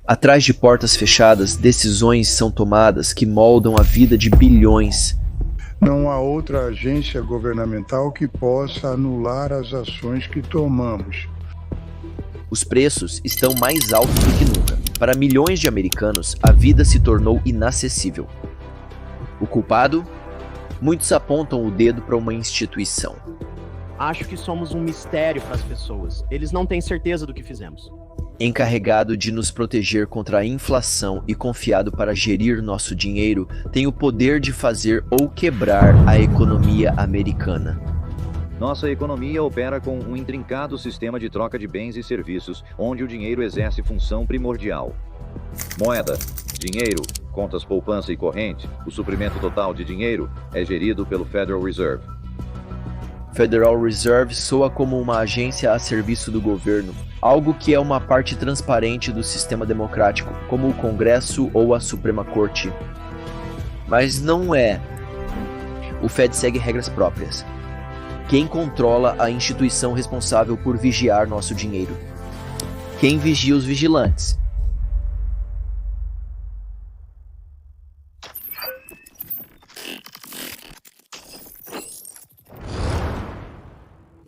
Atrás de portas fechadas, decisões são tomadas que moldam a vida de bilhões. Não há outra agência governamental que possa anular as ações que tomamos. Os preços estão mais altos do que nunca. Para milhões de americanos, a vida se tornou inacessível. O culpado? Muitos apontam o dedo para uma instituição. Acho que somos um mistério para as pessoas. Eles não têm certeza do que fizemos. Encarregado de nos proteger contra a inflação e confiado para gerir nosso dinheiro, tem o poder de fazer ou quebrar a economia americana. Nossa economia opera com um intrincado sistema de troca de bens e serviços, onde o dinheiro exerce função primordial. Moeda, dinheiro, contas poupança e corrente, o suprimento total de dinheiro é gerido pelo Federal Reserve. Federal Reserve soa como uma agência a serviço do governo, algo que é uma parte transparente do sistema democrático, como o Congresso ou a Suprema Corte. Mas não é. O Fed segue regras próprias. Quem controla a instituição responsável por vigiar nosso dinheiro? Quem vigia os vigilantes?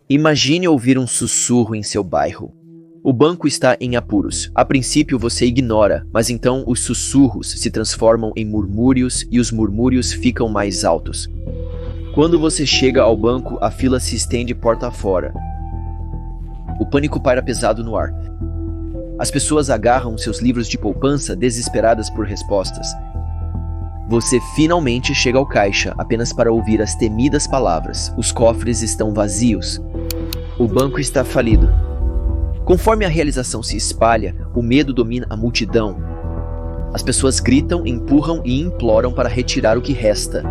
Imagine ouvir um sussurro em seu bairro. O banco está em apuros. A princípio você ignora, mas então os sussurros se transformam em murmúrios e os murmúrios ficam mais altos. Quando você chega ao banco, a fila se estende porta fora. O pânico paira pesado no ar. As pessoas agarram seus livros de poupança desesperadas por respostas. Você finalmente chega ao caixa apenas para ouvir as temidas palavras: os cofres estão vazios. O banco está falido. Conforme a realização se espalha, o medo domina a multidão. As pessoas gritam, empurram e imploram para retirar o que resta.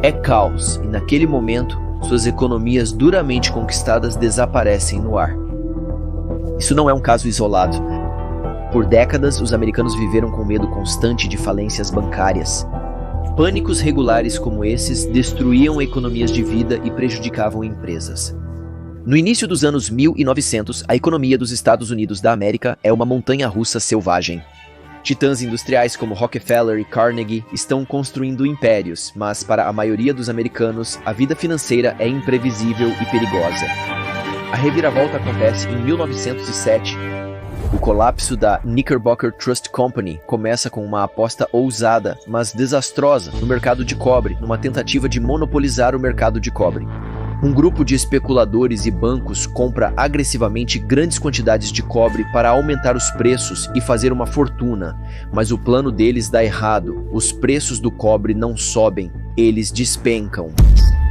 É caos, e naquele momento, suas economias duramente conquistadas desaparecem no ar. Isso não é um caso isolado. Por décadas, os americanos viveram com medo constante de falências bancárias. Pânicos regulares como esses destruíam economias de vida e prejudicavam empresas. No início dos anos 1900, a economia dos Estados Unidos da América é uma montanha-russa selvagem. Titãs industriais como Rockefeller e Carnegie estão construindo impérios, mas para a maioria dos americanos, a vida financeira é imprevisível e perigosa. A reviravolta acontece em 1907. O colapso da Knickerbocker Trust Company começa com uma aposta ousada, mas desastrosa, no mercado de cobre, numa tentativa de monopolizar o mercado de cobre. Um grupo de especuladores e bancos compra agressivamente grandes quantidades de cobre para aumentar os preços e fazer uma fortuna, mas o plano deles dá errado. Os preços do cobre não sobem, eles despencam.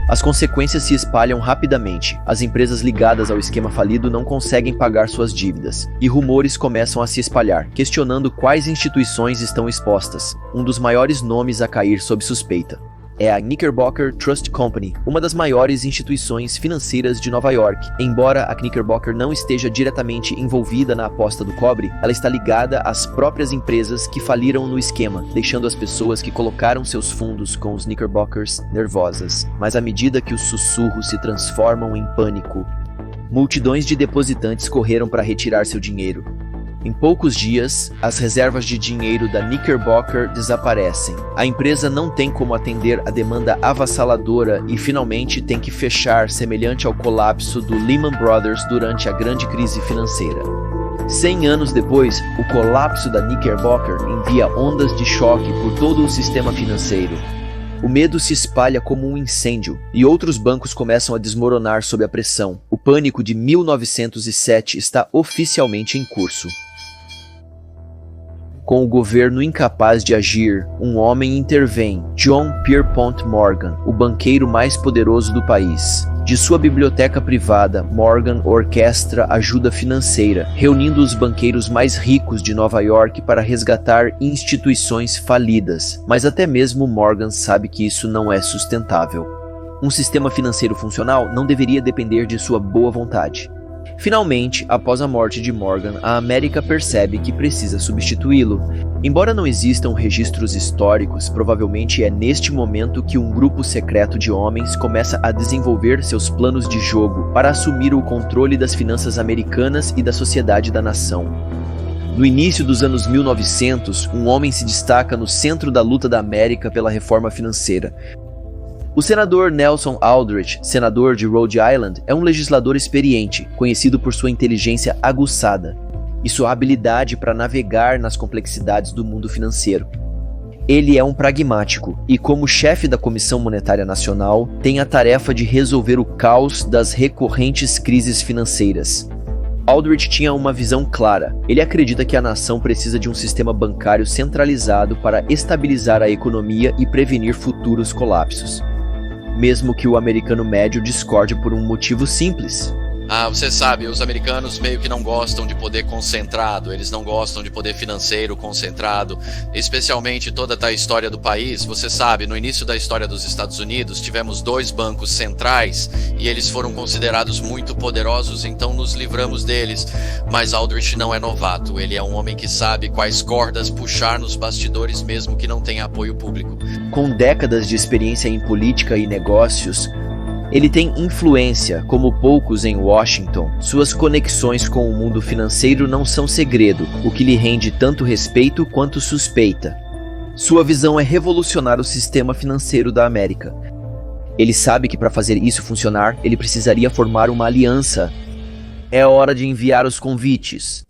As consequências se espalham rapidamente. As empresas ligadas ao esquema falido não conseguem pagar suas dívidas, e rumores começam a se espalhar, questionando quais instituições estão expostas. Um dos maiores nomes a cair sob suspeita é a Knickerbocker Trust Company, uma das maiores instituições financeiras de Nova York. Embora a Knickerbocker não esteja diretamente envolvida na aposta do cobre, ela está ligada às próprias empresas que faliram no esquema, deixando as pessoas que colocaram seus fundos com os Knickerbockers nervosas. Mas à medida que os sussurros se transformam em pânico, multidões de depositantes correram para retirar seu dinheiro. Em poucos dias, as reservas de dinheiro da Knickerbocker desaparecem. A empresa não tem como atender a demanda avassaladora e finalmente tem que fechar, semelhante ao colapso do Lehman Brothers durante a grande crise financeira. 100 anos depois, o colapso da Knickerbocker envia ondas de choque por todo o sistema financeiro. O medo se espalha como um incêndio, e outros bancos começam a desmoronar sob a pressão. O pânico de 1907 está oficialmente em curso. Com o governo incapaz de agir, um homem intervém, John Pierpont Morgan, o banqueiro mais poderoso do país. De sua biblioteca privada, Morgan orquestra ajuda financeira, reunindo os banqueiros mais ricos de Nova York para resgatar instituições falidas. Mas até mesmo Morgan sabe que isso não é sustentável. Um sistema financeiro funcional não deveria depender de sua boa vontade. Finalmente, após a morte de Morgan, a América percebe que precisa substituí-lo. Embora não existam registros históricos, provavelmente é neste momento que um grupo secreto de homens começa a desenvolver seus planos de jogo para assumir o controle das finanças americanas e da sociedade da nação. No início dos anos 1900, um homem se destaca no centro da luta da América pela reforma financeira. O senador Nelson Aldrich, senador de Rhode Island, é um legislador experiente, conhecido por sua inteligência aguçada e sua habilidade para navegar nas complexidades do mundo financeiro. Ele é um pragmático e, como chefe da Comissão Monetária Nacional, tem a tarefa de resolver o caos das recorrentes crises financeiras. Aldrich tinha uma visão clara. Ele acredita que a nação precisa de um sistema bancário centralizado para estabilizar a economia e prevenir futuros colapsos. Mesmo que o americano médio discorde por um motivo simples. Você sabe, os americanos meio que não gostam de poder concentrado, eles não gostam de poder financeiro concentrado, especialmente toda a história do país. Você sabe, no início da história dos Estados Unidos, tivemos 2 bancos centrais e eles foram considerados muito poderosos, então nos livramos deles. Mas Aldrich não é novato, ele é um homem que sabe quais cordas puxar nos bastidores mesmo que não tenha apoio público. Com décadas de experiência em política e negócios, ele tem influência, como poucos em Washington. Suas conexões com o mundo financeiro não são segredo, o que lhe rende tanto respeito quanto suspeita. Sua visão é revolucionar o sistema financeiro da América. Ele sabe que para fazer isso funcionar, ele precisaria formar uma aliança. É hora de enviar os convites.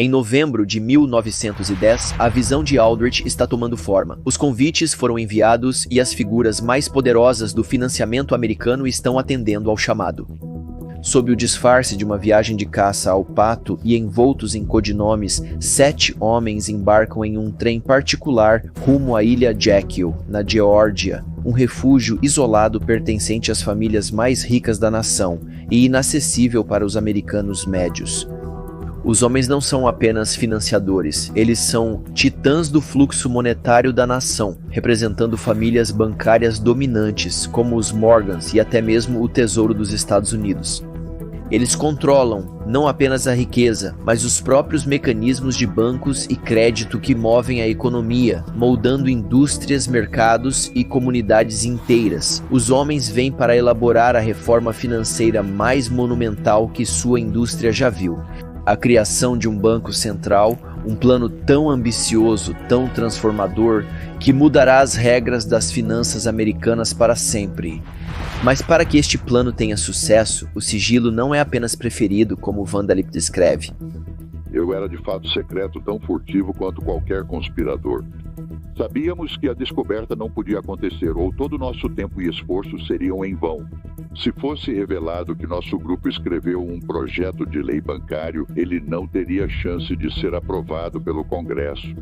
Em novembro de 1910, a visão de Aldrich está tomando forma. Os convites foram enviados e as figuras mais poderosas do financiamento americano estão atendendo ao chamado. Sob o disfarce de uma viagem de caça ao pato e envoltos em codinomes, 7 homens embarcam em um trem particular rumo à ilha Jekyll, na Geórgia, um refúgio isolado pertencente às famílias mais ricas da nação e inacessível para os americanos médios. Os homens não são apenas financiadores, eles são titãs do fluxo monetário da nação, representando famílias bancárias dominantes, como os Morgans e até mesmo o Tesouro dos Estados Unidos. Eles controlam não apenas a riqueza, mas os próprios mecanismos de bancos e crédito que movem a economia, moldando indústrias, mercados e comunidades inteiras. Os homens vêm para elaborar a reforma financeira mais monumental que sua indústria já viu. A criação de um banco central, um plano tão ambicioso, tão transformador, que mudará as regras das finanças americanas para sempre. Mas para que este plano tenha sucesso, o sigilo não é apenas preferido, como Vandalip descreve. Eu era de fato secreto, tão furtivo quanto qualquer conspirador. Sabíamos que a descoberta não podia acontecer, ou todo o nosso tempo e esforço seriam em vão. Se fosse revelado que nosso grupo escreveu um projeto de lei bancário, ele não teria chance de ser aprovado pelo Congresso.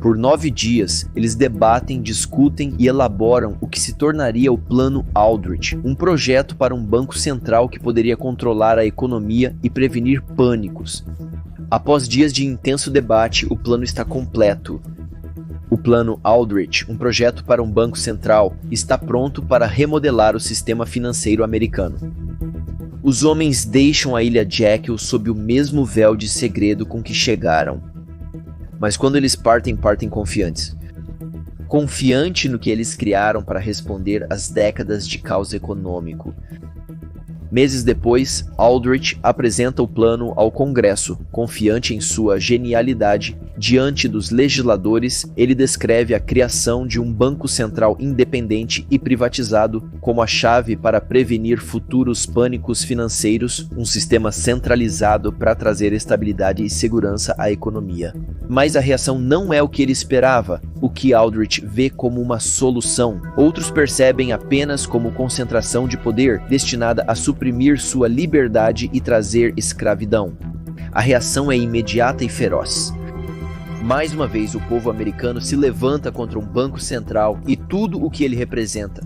Por 9 dias, eles debatem, discutem e elaboram o que se tornaria o Plano Aldrich, um projeto para um banco central que poderia controlar a economia e prevenir pânicos. Após dias de intenso debate, o plano está completo. O Plano Aldrich, um projeto para um banco central, está pronto para remodelar o sistema financeiro americano. Os homens deixam a ilha Jekyll sob o mesmo véu de segredo com que chegaram. Mas quando eles partem confiantes. Confiante no que eles criaram para responder às décadas de caos econômico. Meses depois, Aldrich apresenta o plano ao Congresso. Confiante em sua genialidade, diante dos legisladores, ele descreve a criação de um banco central independente e privatizado como a chave para prevenir futuros pânicos financeiros, um sistema centralizado para trazer estabilidade e segurança à economia. Mas a reação não é o que ele esperava, o que Aldrich vê como uma solução. Outros percebem apenas como concentração de poder destinada a suprimir sua liberdade e trazer escravidão. A reação é imediata e feroz. Mais uma vez, o povo americano se levanta contra um banco central e tudo o que ele representa.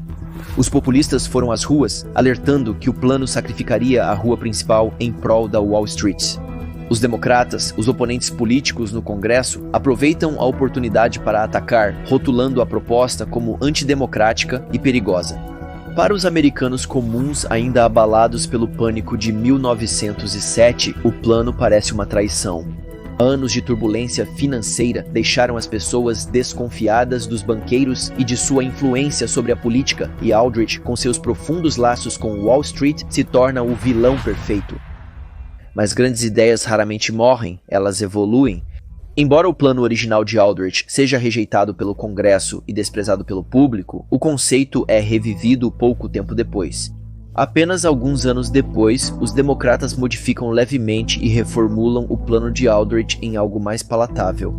Os populistas foram às ruas, alertando que o plano sacrificaria a rua principal em prol da Wall Street. Os democratas, os oponentes políticos no Congresso, aproveitam a oportunidade para atacar, rotulando a proposta como antidemocrática e perigosa. Para os americanos comuns ainda abalados pelo pânico de 1907, o plano parece uma traição. Anos de turbulência financeira deixaram as pessoas desconfiadas dos banqueiros e de sua influência sobre a política, e Aldrich, com seus profundos laços com Wall Street, se torna o vilão perfeito. Mas grandes ideias raramente morrem, elas evoluem. Embora o plano original de Aldrich seja rejeitado pelo Congresso e desprezado pelo público, o conceito é revivido pouco tempo depois. Apenas alguns anos depois, os democratas modificam levemente e reformulam o plano de Aldrich em algo mais palatável.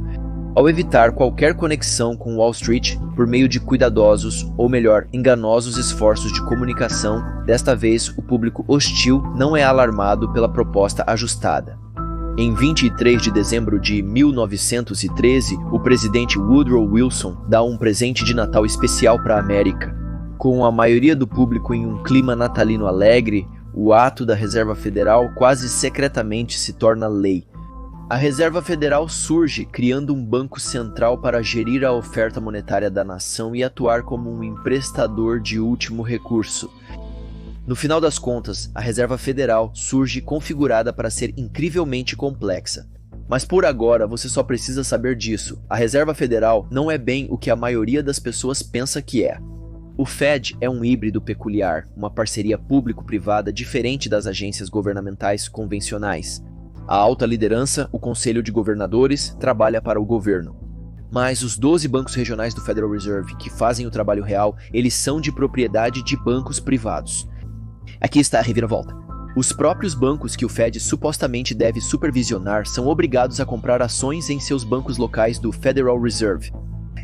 Ao evitar qualquer conexão com Wall Street por meio de cuidadosos, ou melhor, enganosos esforços de comunicação, desta vez o público hostil não é alarmado pela proposta ajustada. Em 23 de dezembro de 1913, o presidente Woodrow Wilson dá um presente de Natal especial para a América. Com a maioria do público em um clima natalino alegre, o ato da Reserva Federal quase secretamente se torna lei. A Reserva Federal surge criando um banco central para gerir a oferta monetária da nação e atuar como um emprestador de último recurso. No final das contas, a Reserva Federal surge configurada para ser incrivelmente complexa. Mas por agora você só precisa saber disso. A Reserva Federal não é bem o que a maioria das pessoas pensa que é. O Fed é um híbrido peculiar, uma parceria público-privada diferente das agências governamentais convencionais. A alta liderança, o Conselho de Governadores, trabalha para o governo. Mas os 12 bancos regionais do Federal Reserve que fazem o trabalho real, eles são de propriedade de bancos privados. Aqui está a reviravolta. Os próprios bancos que o Fed supostamente deve supervisionar são obrigados a comprar ações em seus bancos locais do Federal Reserve.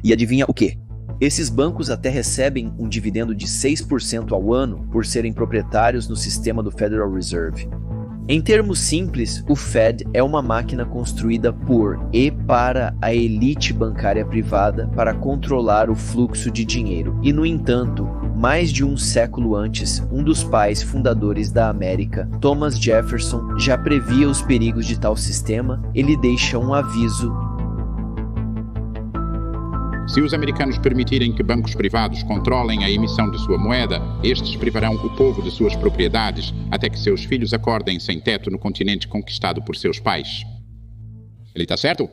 E adivinha o quê? Esses bancos até recebem um dividendo de 6% ao ano por serem proprietários no sistema do Federal Reserve. Em termos simples, o Fed é uma máquina construída por e para a elite bancária privada para controlar o fluxo de dinheiro. E, no entanto, mais de um século antes, um dos pais fundadores da América, Thomas Jefferson, já previa os perigos de tal sistema. Ele deixa um aviso. Se os americanos permitirem que bancos privados controlem a emissão de sua moeda, estes privarão o povo de suas propriedades até que seus filhos acordem sem teto no continente conquistado por seus pais. Ele está certo?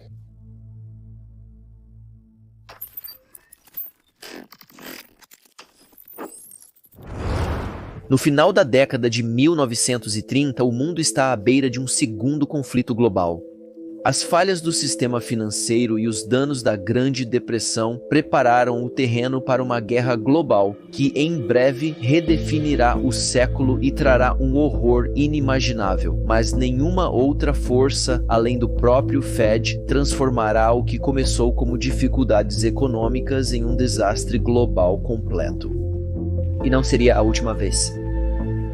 No final da década de 1930, o mundo está à beira de um segundo conflito global. As falhas do sistema financeiro e os danos da Grande Depressão prepararam o terreno para uma guerra global que em breve redefinirá o século e trará um horror inimaginável. Mas nenhuma outra força, além do próprio Fed, transformará o que começou como dificuldades econômicas em um desastre global completo. E não seria a última vez.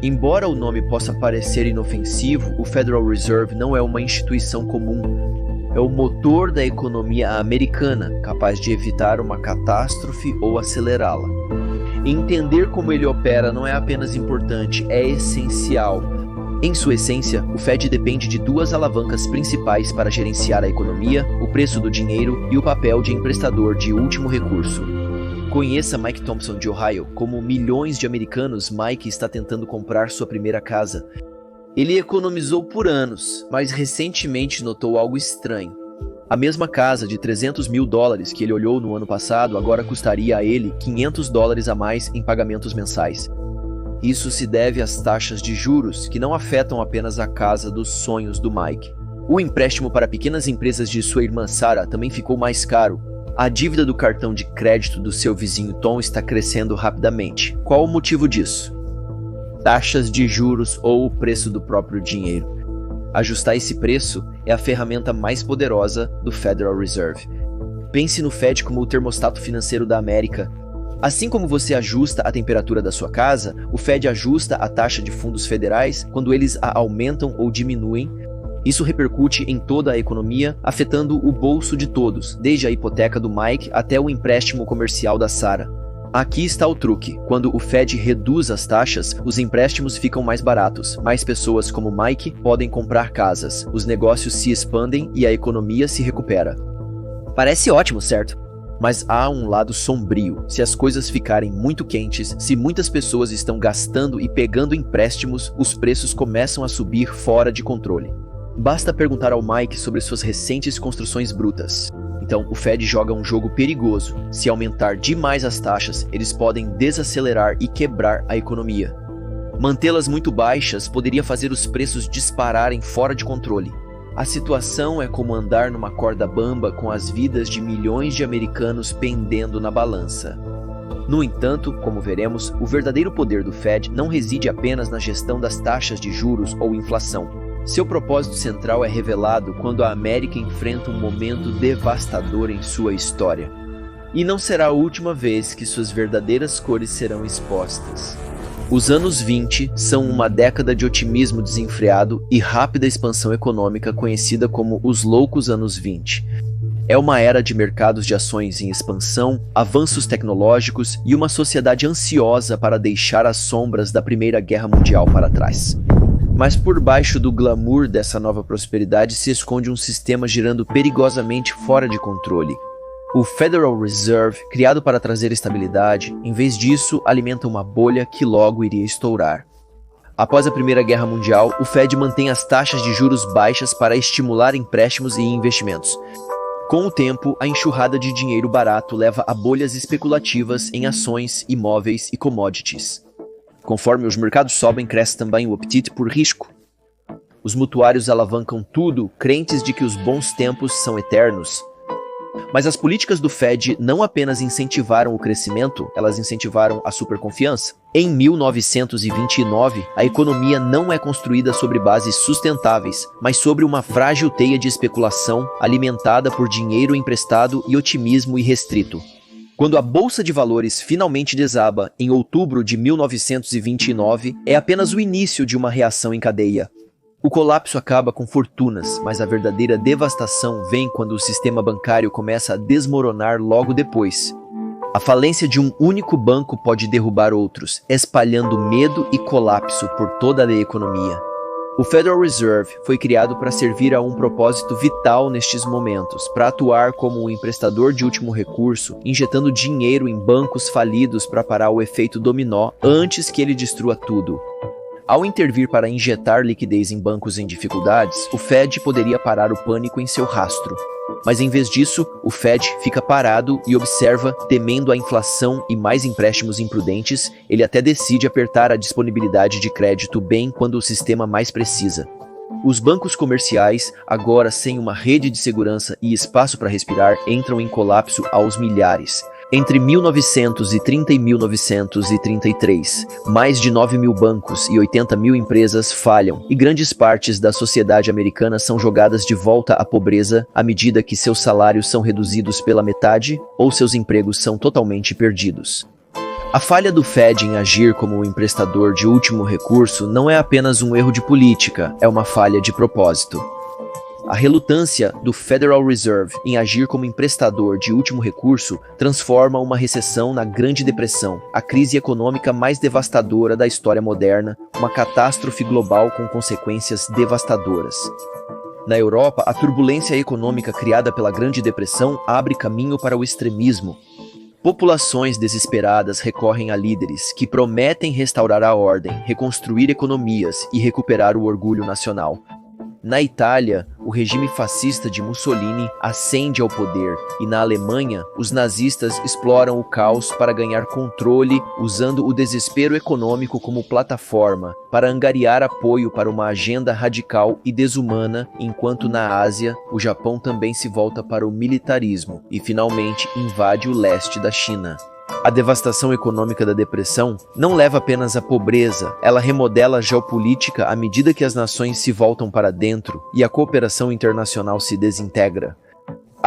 Embora o nome possa parecer inofensivo, o Federal Reserve não é uma instituição comum. É o motor da economia americana, capaz de evitar uma catástrofe ou acelerá-la. Entender como ele opera não é apenas importante, é essencial. Em sua essência, o Fed depende de duas alavancas principais para gerenciar a economia: o preço do dinheiro e o papel de emprestador de último recurso. Conheça Mike Thompson de Ohio. Como milhões de americanos, Mike está tentando comprar sua primeira casa. Ele economizou por anos, mas recentemente notou algo estranho. A mesma casa de $300 mil que ele olhou no ano passado agora custaria a ele $500 a mais em pagamentos mensais. Isso se deve às taxas de juros, que não afetam apenas a casa dos sonhos do Mike. O empréstimo para pequenas empresas de sua irmã Sarah também ficou mais caro. A dívida do cartão de crédito do seu vizinho Tom está crescendo rapidamente. Qual o motivo disso? Taxas de juros ou o preço do próprio dinheiro. Ajustar esse preço é a ferramenta mais poderosa do Federal Reserve. Pense no Fed como o termostato financeiro da América. Assim como você ajusta a temperatura da sua casa, o Fed ajusta a taxa de fundos federais quando eles a aumentam ou diminuem. Isso repercute em toda a economia, afetando o bolso de todos, desde a hipoteca do Mike até o empréstimo comercial da Sarah. Aqui está o truque. Quando o Fed reduz as taxas, os empréstimos ficam mais baratos. Mais pessoas como Mike podem comprar casas, os negócios se expandem e a economia se recupera. Parece ótimo, certo? Mas há um lado sombrio. Se as coisas ficarem muito quentes, se muitas pessoas estão gastando e pegando empréstimos, os preços começam a subir fora de controle. Basta perguntar ao Mike sobre suas recentes construções brutas. Então, o Fed joga um jogo perigoso. Se aumentar demais as taxas, eles podem desacelerar e quebrar a economia. Mantê-las muito baixas poderia fazer os preços dispararem fora de controle. A situação é como andar numa corda bamba com as vidas de milhões de americanos pendendo na balança. No entanto, como veremos, o verdadeiro poder do Fed não reside apenas na gestão das taxas de juros ou inflação. Seu propósito central é revelado quando a América enfrenta um momento devastador em sua história. E não será a última vez que suas verdadeiras cores serão expostas. Os anos 20 são uma década de otimismo desenfreado e rápida expansão econômica conhecida como os loucos anos 20. É uma era de mercados de ações em expansão, avanços tecnológicos e uma sociedade ansiosa para deixar as sombras da Primeira Guerra Mundial para trás. Mas por baixo do glamour dessa nova prosperidade se esconde um sistema girando perigosamente fora de controle. O Federal Reserve, criado para trazer estabilidade, em vez disso, alimenta uma bolha que logo iria estourar. Após a Primeira Guerra Mundial, o Fed mantém as taxas de juros baixas para estimular empréstimos e investimentos. Com o tempo, a enxurrada de dinheiro barato leva a bolhas especulativas em ações, imóveis e commodities. Conforme os mercados sobem, cresce também o apetite por risco. Os mutuários alavancam tudo, crentes de que os bons tempos são eternos. Mas as políticas do Fed não apenas incentivaram o crescimento, elas incentivaram a superconfiança. Em 1929, a economia não é construída sobre bases sustentáveis, mas sobre uma frágil teia de especulação alimentada por dinheiro emprestado e otimismo irrestrito. Quando a Bolsa de Valores finalmente desaba em outubro de 1929, é apenas o início de uma reação em cadeia. O colapso acaba com fortunas, mas a verdadeira devastação vem quando o sistema bancário começa a desmoronar logo depois. A falência de um único banco pode derrubar outros, espalhando medo e colapso por toda a economia. O Federal Reserve foi criado para servir a um propósito vital nestes momentos, para atuar como um emprestador de último recurso, injetando dinheiro em bancos falidos para parar o efeito dominó antes que ele destrua tudo. Ao intervir para injetar liquidez em bancos em dificuldades, o Fed poderia parar o pânico em seu rastro. Mas em vez disso, o Fed fica parado e observa, temendo a inflação e mais empréstimos imprudentes, ele até decide apertar a disponibilidade de crédito bem quando o sistema mais precisa. Os bancos comerciais, agora sem uma rede de segurança e espaço para respirar, entram em colapso aos milhares. Entre 1930 e 1933, mais de 9 mil bancos e 80 mil empresas falham, e grandes partes da sociedade americana são jogadas de volta à pobreza à medida que seus salários são reduzidos pela metade ou seus empregos são totalmente perdidos. A falha do Fed em agir como um emprestador de último recurso não é apenas um erro de política, é uma falha de propósito. A relutância do Federal Reserve em agir como emprestador de último recurso transforma uma recessão na Grande Depressão, a crise econômica mais devastadora da história moderna, uma catástrofe global com consequências devastadoras. Na Europa, a turbulência econômica criada pela Grande Depressão abre caminho para o extremismo. Populações desesperadas recorrem a líderes que prometem restaurar a ordem, reconstruir economias e recuperar o orgulho nacional. Na Itália, o regime fascista de Mussolini ascende ao poder e na Alemanha, os nazistas exploram o caos para ganhar controle usando o desespero econômico como plataforma para angariar apoio para uma agenda radical e desumana, enquanto na Ásia, o Japão também se volta para o militarismo e finalmente invade o leste da China. A devastação econômica da depressão não leva apenas à pobreza, ela remodela a geopolítica à medida que as nações se voltam para dentro e a cooperação internacional se desintegra.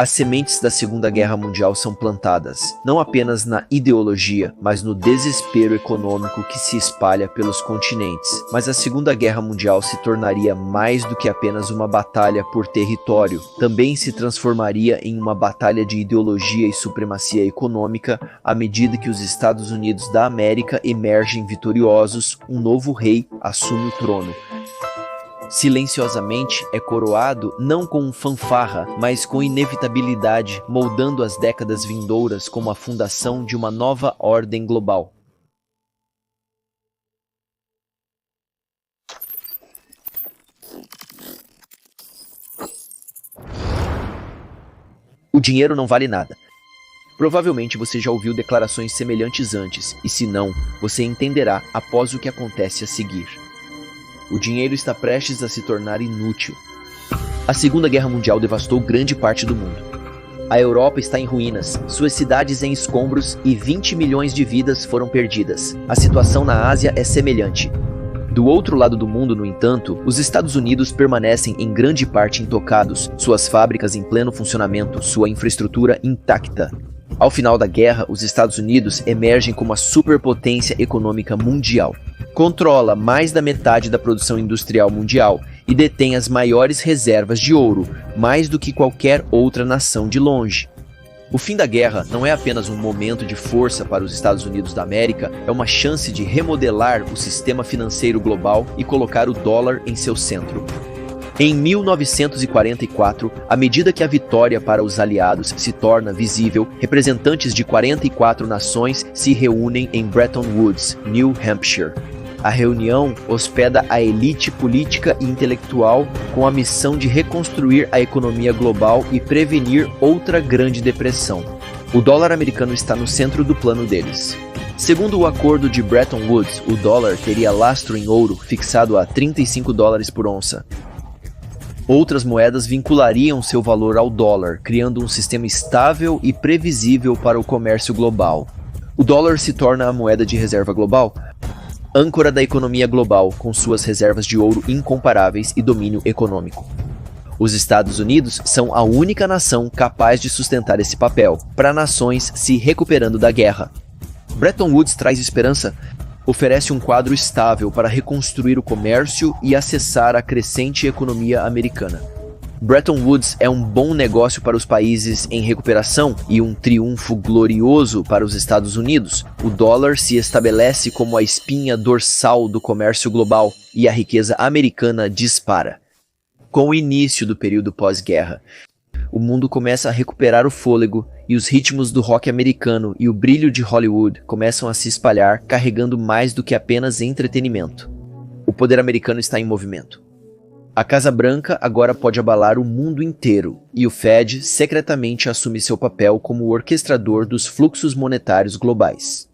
As sementes da Segunda Guerra Mundial são plantadas, não apenas na ideologia, mas no desespero econômico que se espalha pelos continentes. Mas a Segunda Guerra Mundial se tornaria mais do que apenas uma batalha por território, também se transformaria em uma batalha de ideologia e supremacia econômica à medida que os Estados Unidos da América emergem vitoriosos, um novo rei assume o trono. Silenciosamente é coroado não com fanfarra, mas com inevitabilidade, moldando as décadas vindouras como a fundação de uma nova ordem global. O dinheiro não vale nada. Provavelmente você já ouviu declarações semelhantes antes, e se não, você entenderá após o que acontece a seguir. O dinheiro está prestes a se tornar inútil. A Segunda Guerra Mundial devastou grande parte do mundo. A Europa está em ruínas, suas cidades em escombros e 20 milhões de vidas foram perdidas. A situação na Ásia é semelhante. Do outro lado do mundo, no entanto, os Estados Unidos permanecem em grande parte intocados, suas fábricas em pleno funcionamento, sua infraestrutura intacta. Ao final da guerra, os Estados Unidos emergem como a superpotência econômica mundial. Controla mais da metade da produção industrial mundial e detém as maiores reservas de ouro, mais do que qualquer outra nação de longe. O fim da guerra não é apenas um momento de força para os Estados Unidos da América, é uma chance de remodelar o sistema financeiro global e colocar o dólar em seu centro. Em 1944, à medida que a vitória para os aliados se torna visível, representantes de 44 nações se reúnem em Bretton Woods, New Hampshire. A reunião hospeda a elite política e intelectual com a missão de reconstruir a economia global e prevenir outra grande depressão. O dólar americano está no centro do plano deles. Segundo o acordo de Bretton Woods, o dólar teria lastro em ouro fixado a $35 por onça. Outras moedas vinculariam seu valor ao dólar, criando um sistema estável e previsível para o comércio global. O dólar se torna a moeda de reserva global, âncora da economia global, com suas reservas de ouro incomparáveis e domínio econômico. Os Estados Unidos são a única nação capaz de sustentar esse papel, para nações se recuperando da guerra. Bretton Woods traz esperança, oferece um quadro estável para reconstruir o comércio e acessar a crescente economia americana. Bretton Woods é um bom negócio para os países em recuperação e um triunfo glorioso para os Estados Unidos. O dólar se estabelece como a espinha dorsal do comércio global e a riqueza americana dispara. Com o início do período pós-guerra, o mundo começa a recuperar o fôlego e os ritmos do rock americano e o brilho de Hollywood começam a se espalhar, carregando mais do que apenas entretenimento. O poder americano está em movimento. A Casa Branca agora pode abalar o mundo inteiro, e o Fed secretamente assume seu papel como o orquestrador dos fluxos monetários globais.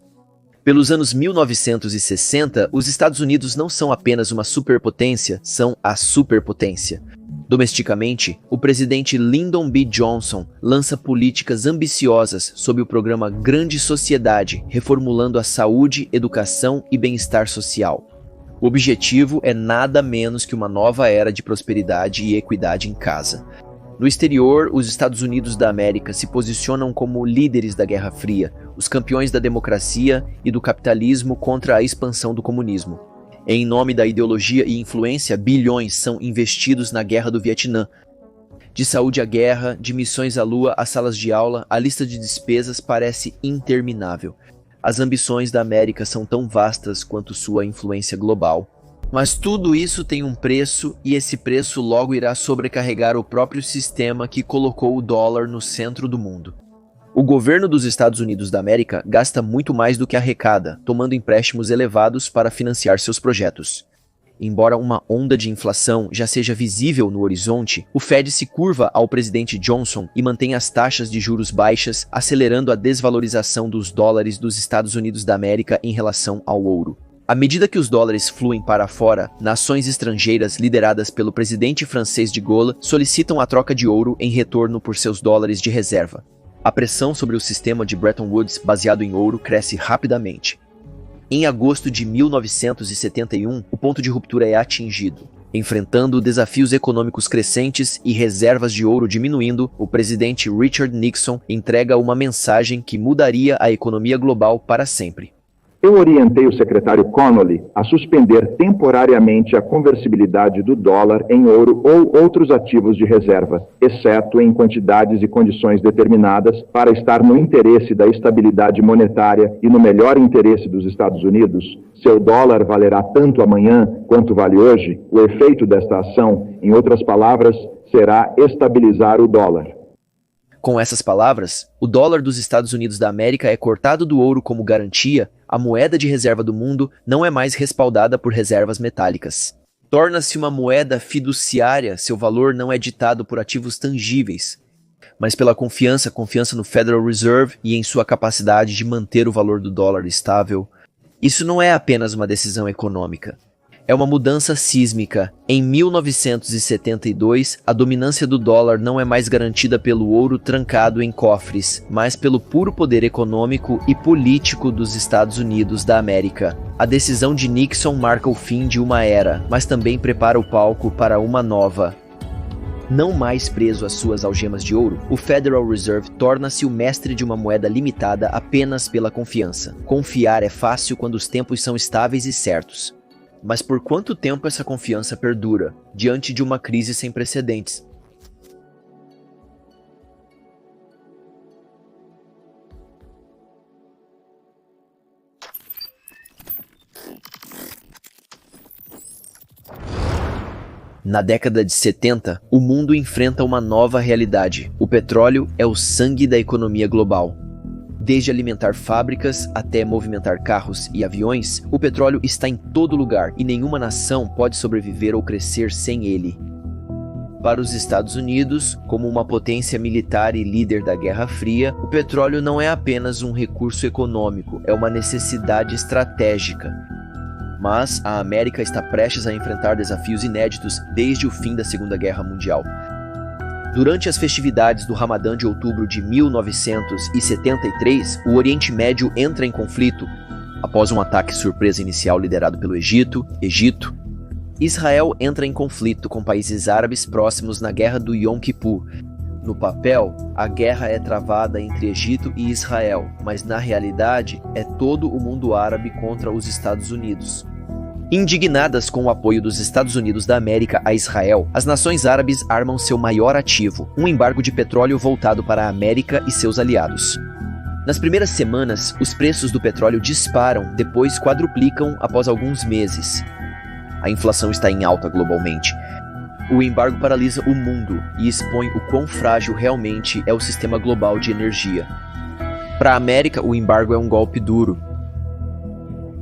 Pelos anos 1960, os Estados Unidos não são apenas uma superpotência, são a superpotência. Domesticamente, o presidente Lyndon B. Johnson lança políticas ambiciosas sob o programa Grande Sociedade, reformulando a saúde, educação e bem-estar social. O objetivo é nada menos que uma nova era de prosperidade e equidade em casa. No exterior, os Estados Unidos da América se posicionam como líderes da Guerra Fria, os campeões da democracia e do capitalismo contra a expansão do comunismo. Em nome da ideologia e influência, bilhões são investidos na Guerra do Vietnã. De saúde à guerra, de missões à lua às salas de aula, a lista de despesas parece interminável. As ambições da América são tão vastas quanto sua influência global. Mas tudo isso tem um preço, e esse preço logo irá sobrecarregar o próprio sistema que colocou o dólar no centro do mundo. O governo dos Estados Unidos da América gasta muito mais do que arrecada, tomando empréstimos elevados para financiar seus projetos. Embora uma onda de inflação já seja visível no horizonte, o Fed se curva ao presidente Johnson e mantém as taxas de juros baixas, acelerando a desvalorização dos dólares dos Estados Unidos da América em relação ao ouro. À medida que os dólares fluem para fora, nações estrangeiras lideradas pelo presidente francês de Gaulle solicitam a troca de ouro em retorno por seus dólares de reserva. A pressão sobre o sistema de Bretton Woods baseado em ouro cresce rapidamente. Em agosto de 1971, o ponto de ruptura é atingido. Enfrentando desafios econômicos crescentes e reservas de ouro diminuindo, o presidente Richard Nixon entrega uma mensagem que mudaria a economia global para sempre. Eu orientei o secretário Connolly a suspender temporariamente a conversibilidade do dólar em ouro ou outros ativos de reserva, exceto em quantidades e condições determinadas, para estar no interesse da estabilidade monetária e no melhor interesse dos Estados Unidos. Seu dólar valerá tanto amanhã quanto vale hoje. O efeito desta ação, em outras palavras, será estabilizar o dólar. Com essas palavras, o dólar dos Estados Unidos da América é cortado do ouro como garantia, a moeda de reserva do mundo não é mais respaldada por reservas metálicas. Torna-se uma moeda fiduciária, seu valor não é ditado por ativos tangíveis. mas pela confiança no Federal Reserve e em sua capacidade de manter o valor do dólar estável. Isso não é apenas uma decisão econômica. É uma mudança sísmica. Em 1972, a dominância do dólar não é mais garantida pelo ouro trancado em cofres, mas pelo puro poder econômico e político dos Estados Unidos da América. A decisão de Nixon marca o fim de uma era, mas também prepara o palco para uma nova. Não mais preso às suas algemas de ouro, o Federal Reserve torna-se o mestre de uma moeda limitada apenas pela confiança. Confiar é fácil quando os tempos são estáveis e certos. Mas por quanto tempo essa confiança perdura, diante de uma crise sem precedentes? Na década de 70, o mundo enfrenta uma nova realidade. O petróleo é o sangue da economia global. Desde alimentar fábricas até movimentar carros e aviões, o petróleo está em todo lugar e nenhuma nação pode sobreviver ou crescer sem ele. Para os Estados Unidos, como uma potência militar e líder da Guerra Fria, o petróleo não é apenas um recurso econômico, é uma necessidade estratégica. Mas a América está prestes a enfrentar desafios inéditos desde o fim da Segunda Guerra Mundial. Durante as festividades do Ramadã de outubro de 1973, o Oriente Médio entra em conflito. Após um ataque surpresa inicial liderado pelo Egito, Israel entra em conflito com países árabes próximos na Guerra do Yom Kippur. No papel, a guerra é travada entre Egito e Israel, mas na realidade é todo o mundo árabe contra os Estados Unidos. Indignadas com o apoio dos Estados Unidos da América a Israel, as nações árabes armam seu maior ativo, um embargo de petróleo voltado para a América e seus aliados. Nas primeiras semanas, os preços do petróleo disparam, depois quadruplicam após alguns meses. A inflação está em alta globalmente. O embargo paralisa o mundo e expõe o quão frágil realmente é o sistema global de energia. Para a América, o embargo é um golpe duro.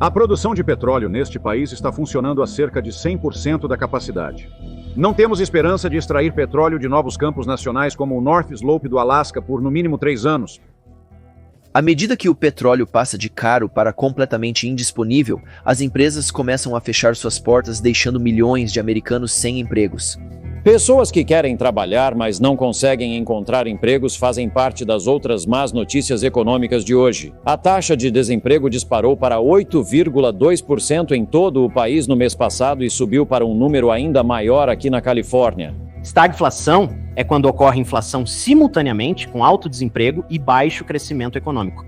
A produção de petróleo neste país está funcionando a cerca de 100% da capacidade. Não temos esperança de extrair petróleo de novos campos nacionais como o North Slope do Alasca por no mínimo 3 anos. À medida que o petróleo passa de caro para completamente indisponível, as empresas começam a fechar suas portas, deixando milhões de americanos sem empregos. Pessoas que querem trabalhar, mas não conseguem encontrar empregos, fazem parte das outras más notícias econômicas de hoje. A taxa de desemprego disparou para 8,2% em todo o país no mês passado e subiu para um número ainda maior aqui na Califórnia. Estagflação é quando ocorre inflação simultaneamente com alto desemprego e baixo crescimento econômico.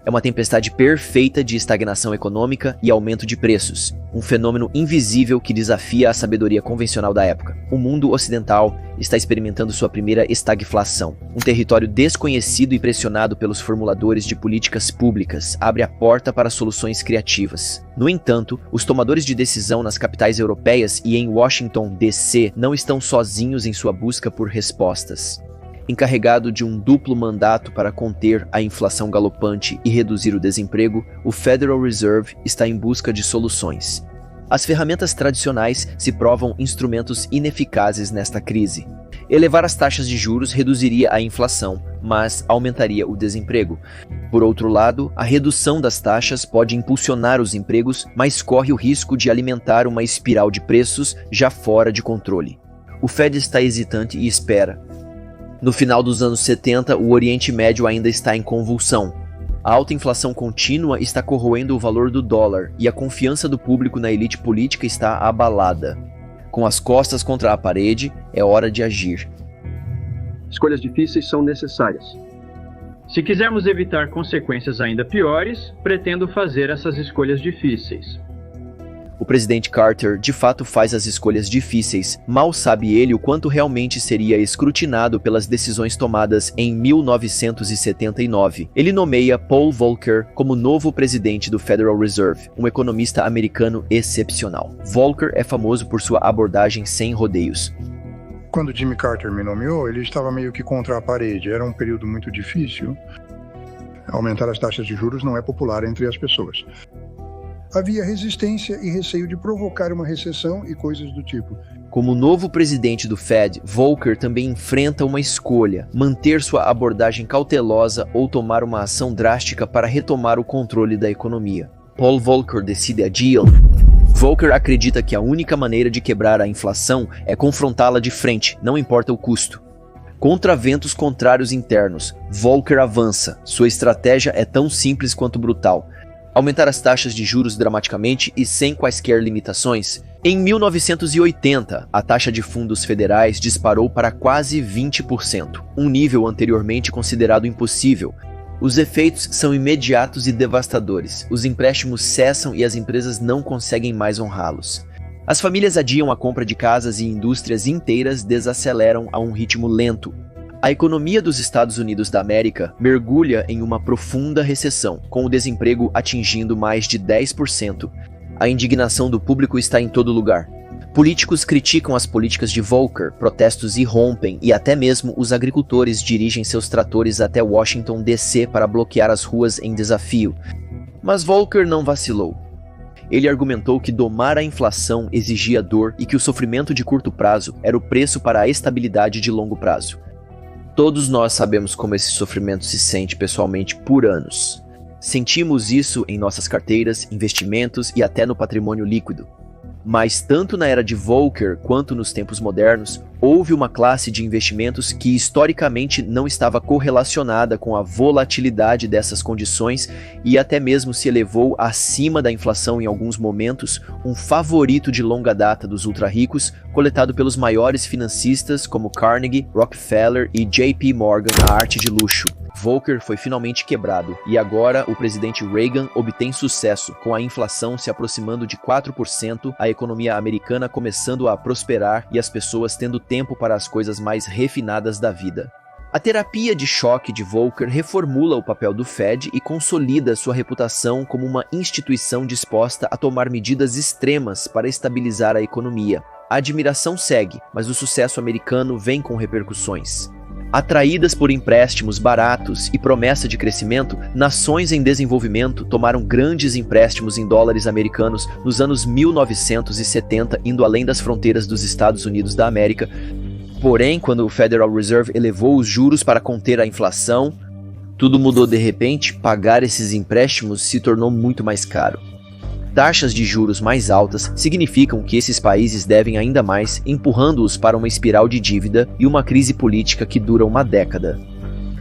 É uma tempestade perfeita de estagnação econômica e aumento de preços, um fenômeno invisível que desafia a sabedoria convencional da época. O mundo ocidental está experimentando sua primeira estagflação. Um território desconhecido e pressionado pelos formuladores de políticas públicas abre a porta para soluções criativas. No entanto, os tomadores de decisão nas capitais europeias e em Washington, D.C., não estão sozinhos em sua busca por respostas. Encarregado de um duplo mandato para conter a inflação galopante e reduzir o desemprego, o Federal Reserve está em busca de soluções. As ferramentas tradicionais se provam instrumentos ineficazes nesta crise. Elevar as taxas de juros reduziria a inflação, mas aumentaria o desemprego. Por outro lado, a redução das taxas pode impulsionar os empregos, mas corre o risco de alimentar uma espiral de preços já fora de controle. O Fed está hesitante e espera. No final dos anos 70, o Oriente Médio ainda está em convulsão. A alta inflação contínua está corroendo o valor do dólar e a confiança do público na elite política está abalada. Com as costas contra a parede, é hora de agir. Escolhas difíceis são necessárias. Se quisermos evitar consequências ainda piores, pretendo fazer essas escolhas difíceis. O presidente Carter de fato faz as escolhas difíceis, mal sabe ele o quanto realmente seria escrutinado pelas decisões tomadas em 1979. Ele nomeia Paul Volcker como novo presidente do Federal Reserve, um economista americano excepcional. Volcker é famoso por sua abordagem sem rodeios. Quando Jimmy Carter me nomeou, ele estava meio que contra a parede, era um período muito difícil. Aumentar as taxas de juros não é popular entre as pessoas. Havia resistência e receio de provocar uma recessão e coisas do tipo. Como novo presidente do Fed, Volcker também enfrenta uma escolha: manter sua abordagem cautelosa ou tomar uma ação drástica para retomar o controle da economia. Paul Volcker decide a deal. Volcker acredita que a única maneira de quebrar a inflação é confrontá-la de frente, não importa o custo. Contra ventos contrários internos, Volcker avança. Sua estratégia é tão simples quanto brutal: aumentar as taxas de juros dramaticamente e sem quaisquer limitações. Em 1980, a taxa de fundos federais disparou para quase 20%, um nível anteriormente considerado impossível. Os efeitos são imediatos e devastadores. Os empréstimos cessam e as empresas não conseguem mais honrá-los. As famílias adiam a compra de casas e indústrias inteiras desaceleram a um ritmo lento. A economia dos Estados Unidos da América mergulha em uma profunda recessão, com o desemprego atingindo mais de 10%. A indignação do público está em todo lugar. Políticos criticam as políticas de Volcker, protestos irrompem e até mesmo os agricultores dirigem seus tratores até Washington DC para bloquear as ruas em desafio. Mas Volcker não vacilou. Ele argumentou que domar a inflação exigia dor e que o sofrimento de curto prazo era o preço para a estabilidade de longo prazo. Todos nós sabemos como esse sofrimento se sente pessoalmente por anos. Sentimos isso em nossas carteiras, investimentos e até no patrimônio líquido. Mas tanto na era de Volcker quanto nos tempos modernos, houve uma classe de investimentos que historicamente não estava correlacionada com a volatilidade dessas condições e até mesmo se elevou acima da inflação em alguns momentos, um favorito de longa data dos ultra-ricos, coletado pelos maiores financistas como Carnegie, Rockefeller e JP Morgan na arte de luxo. Volcker foi finalmente quebrado e agora o presidente Reagan obtém sucesso, com a inflação se aproximando de 4%, a economia americana começando a prosperar e as pessoas tendo tempo para as coisas mais refinadas da vida. A terapia de choque de Volcker reformula o papel do Fed e consolida sua reputação como uma instituição disposta a tomar medidas extremas para estabilizar a economia. A admiração segue, mas o sucesso americano vem com repercussões. Atraídas por empréstimos baratos e promessa de crescimento, nações em desenvolvimento tomaram grandes empréstimos em dólares americanos nos anos 1970, indo além das fronteiras dos Estados Unidos da América. Porém, quando o Federal Reserve elevou os juros para conter a inflação, tudo mudou de repente. Pagar esses empréstimos se tornou muito mais caro. Taxas de juros mais altas significam que esses países devem ainda mais, empurrando-os para uma espiral de dívida e uma crise política que dura uma década.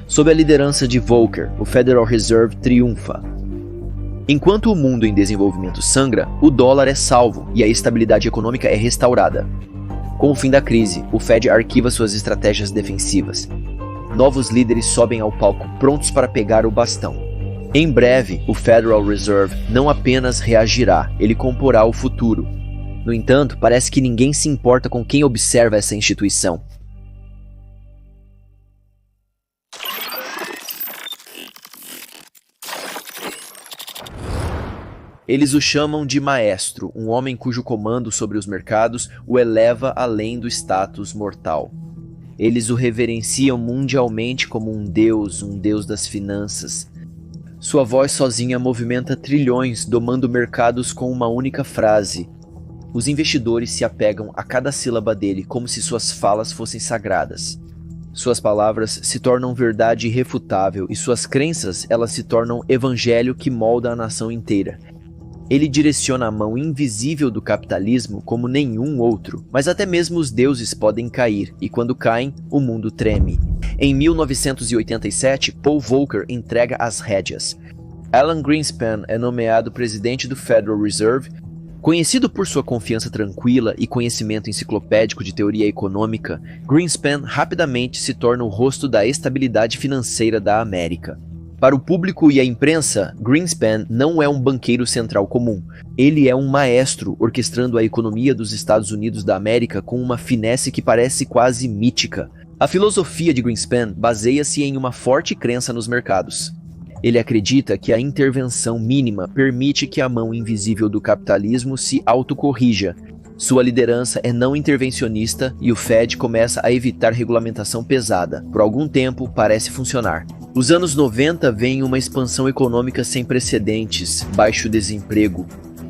Sob a liderança de Volcker, o Federal Reserve triunfa. Enquanto o mundo em desenvolvimento sangra, o dólar é salvo e a estabilidade econômica é restaurada. Com o fim da crise, o Fed arquiva suas estratégias defensivas. Novos líderes sobem ao palco, prontos para pegar o bastão. Em breve, o Federal Reserve não apenas reagirá, ele comporá o futuro. No entanto, parece que ninguém se importa com quem observa essa instituição. Eles o chamam de maestro, um homem cujo comando sobre os mercados o eleva além do status mortal. Eles o reverenciam mundialmente como um deus das finanças. Sua voz sozinha movimenta trilhões, domando mercados com uma única frase. Os investidores se apegam a cada sílaba dele como se suas falas fossem sagradas. Suas palavras se tornam verdade irrefutável e suas crenças, elas se tornam evangelho que molda a nação inteira. Ele direciona a mão invisível do capitalismo como nenhum outro, mas até mesmo os deuses podem cair, e quando caem, o mundo treme. Em 1987, Paul Volcker entrega as rédeas. Alan Greenspan é nomeado presidente do Federal Reserve. Conhecido por sua confiança tranquila e conhecimento enciclopédico de teoria econômica, Greenspan rapidamente se torna o rosto da estabilidade financeira da América. Para o público e a imprensa, Greenspan não é um banqueiro central comum. Ele é um maestro orquestrando a economia dos Estados Unidos da América com uma finesse que parece quase mítica. A filosofia de Greenspan baseia-se em uma forte crença nos mercados. Ele acredita que a intervenção mínima permite que a mão invisível do capitalismo se autocorrija. Sua liderança é não intervencionista e o Fed começa a evitar regulamentação pesada. Por algum tempo, parece funcionar. Os anos 90 veem uma expansão econômica sem precedentes, baixo desemprego.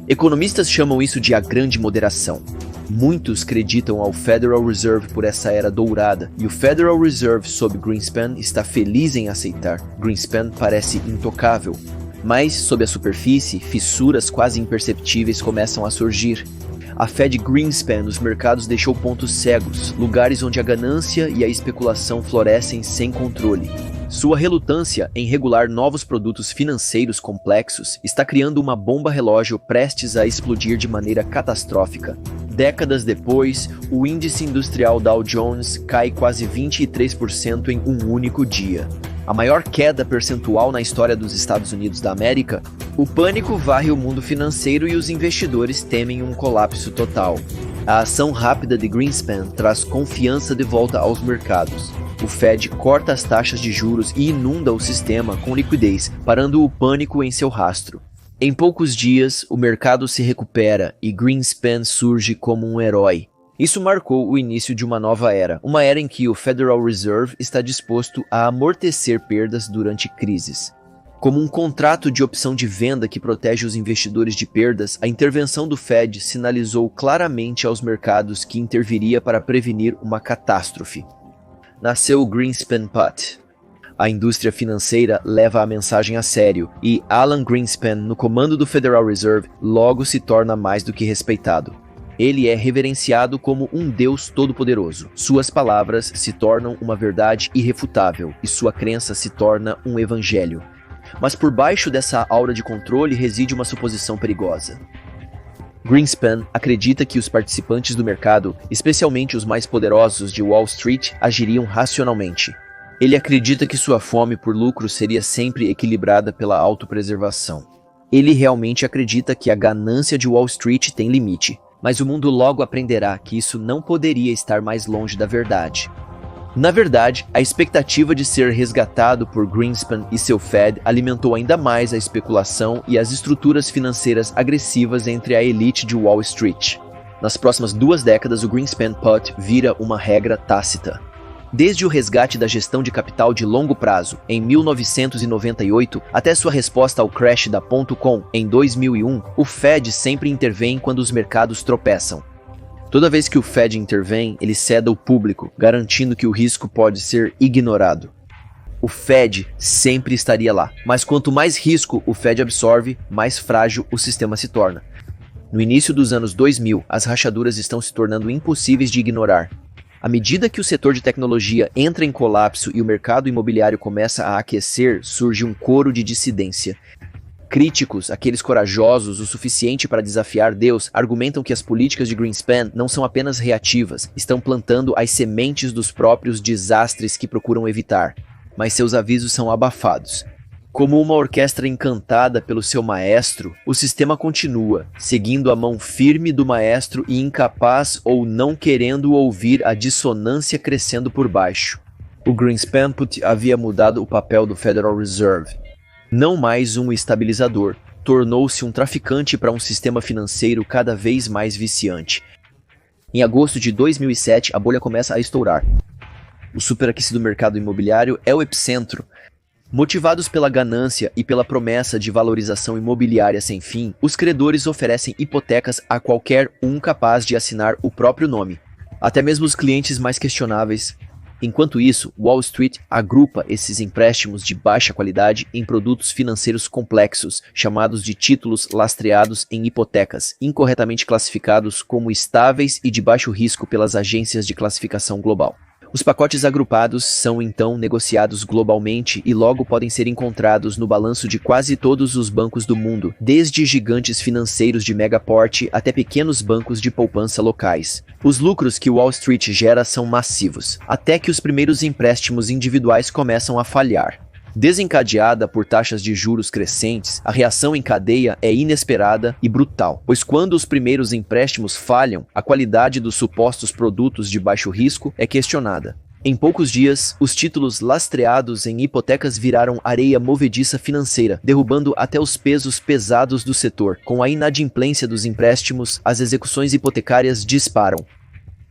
Economistas chamam isso de a grande moderação. Muitos acreditam ao Federal Reserve por essa era dourada, e o Federal Reserve sob Greenspan está feliz em aceitar. Greenspan parece intocável. Mas, sob a superfície, fissuras quase imperceptíveis começam a surgir. A fé de Greenspan nos mercados deixou pontos cegos, lugares onde a ganância e a especulação florescem sem controle. Sua relutância em regular novos produtos financeiros complexos está criando uma bomba relógio prestes a explodir de maneira catastrófica. Décadas depois, o índice industrial Dow Jones cai quase 23% em um único dia. A maior queda percentual na história dos Estados Unidos da América, o pânico varre o mundo financeiro e os investidores temem um colapso total. A ação rápida de Greenspan traz confiança de volta aos mercados. O Fed corta as taxas de juros e inunda o sistema com liquidez, parando o pânico em seu rastro. Em poucos dias, o mercado se recupera e Greenspan surge como um herói. Isso marcou o início de uma nova era, uma era em que o Federal Reserve está disposto a amortecer perdas durante crises. Como um contrato de opção de venda que protege os investidores de perdas, a intervenção do Fed sinalizou claramente aos mercados que interviria para prevenir uma catástrofe. Nasceu o Greenspan Put. A indústria financeira leva a mensagem a sério e Alan Greenspan, no comando do Federal Reserve, logo se torna mais do que respeitado. Ele é reverenciado como um Deus todo-poderoso. Suas palavras se tornam uma verdade irrefutável e sua crença se torna um evangelho. Mas por baixo dessa aura de controle reside uma suposição perigosa. Greenspan acredita que os participantes do mercado, especialmente os mais poderosos de Wall Street, agiriam racionalmente. Ele acredita que sua fome por lucro seria sempre equilibrada pela autopreservação. Ele realmente acredita que a ganância de Wall Street tem limite, mas o mundo logo aprenderá que isso não poderia estar mais longe da verdade. Na verdade, a expectativa de ser resgatado por Greenspan e seu Fed alimentou ainda mais a especulação e as estruturas financeiras agressivas entre a elite de Wall Street. Nas próximas 2 décadas, o Greenspan Put vira uma regra tácita. Desde o resgate da gestão de capital de longo prazo, em 1998, até sua resposta ao crash da .com, em 2001, o Fed sempre intervém quando os mercados tropeçam. Toda vez que o Fed intervém, ele cede ao público, garantindo que o risco pode ser ignorado. O Fed sempre estaria lá, mas quanto mais risco o Fed absorve, mais frágil o sistema se torna. No início dos anos 2000, as rachaduras estão se tornando impossíveis de ignorar. À medida que o setor de tecnologia entra em colapso e o mercado imobiliário começa a aquecer, surge um coro de dissidência. Críticos, aqueles corajosos o suficiente para desafiar Deus, argumentam que as políticas de Greenspan não são apenas reativas, estão plantando as sementes dos próprios desastres que procuram evitar. Mas seus avisos são abafados. Como uma orquestra encantada pelo seu maestro, o sistema continua, seguindo a mão firme do maestro e incapaz ou não querendo ouvir a dissonância crescendo por baixo. O Greenspan Put havia mudado o papel do Federal Reserve. Não mais um estabilizador, tornou-se um traficante para um sistema financeiro cada vez mais viciante. Em agosto de 2007, a bolha começa a estourar. O superaquecido mercado imobiliário é o epicentro. Motivados pela ganância e pela promessa de valorização imobiliária sem fim, os credores oferecem hipotecas a qualquer um capaz de assinar o próprio nome, até mesmo os clientes mais questionáveis. Enquanto isso, Wall Street agrupa esses empréstimos de baixa qualidade em produtos financeiros complexos, chamados de títulos lastreados em hipotecas, incorretamente classificados como estáveis e de baixo risco pelas agências de classificação global. Os pacotes agrupados são então negociados globalmente e logo podem ser encontrados no balanço de quase todos os bancos do mundo, desde gigantes financeiros de mega porte até pequenos bancos de poupança locais. Os lucros que Wall Street gera são massivos, até que os primeiros empréstimos individuais começam a falhar. Desencadeada por taxas de juros crescentes, a reação em cadeia é inesperada e brutal, pois quando os primeiros empréstimos falham, a qualidade dos supostos produtos de baixo risco é questionada. Em poucos dias, os títulos lastreados em hipotecas viraram areia movediça financeira, derrubando até os pesos pesados do setor. Com a inadimplência dos empréstimos, as execuções hipotecárias disparam.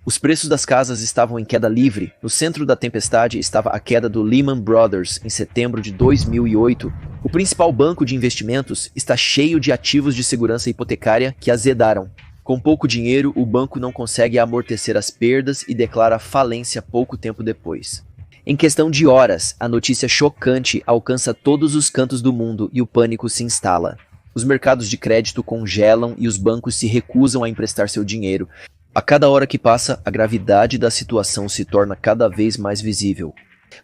Os preços das casas estavam em queda livre. No centro da tempestade estava a queda do Lehman Brothers em setembro de 2008. O principal banco de investimentos está cheio de ativos de segurança hipotecária que azedaram. Com pouco dinheiro, o banco não consegue amortecer as perdas e declara falência pouco tempo depois. Em questão de horas, a notícia chocante alcança todos os cantos do mundo e o pânico se instala. Os mercados de crédito congelam e os bancos se recusam a emprestar seu dinheiro. A cada hora que passa, a gravidade da situação se torna cada vez mais visível.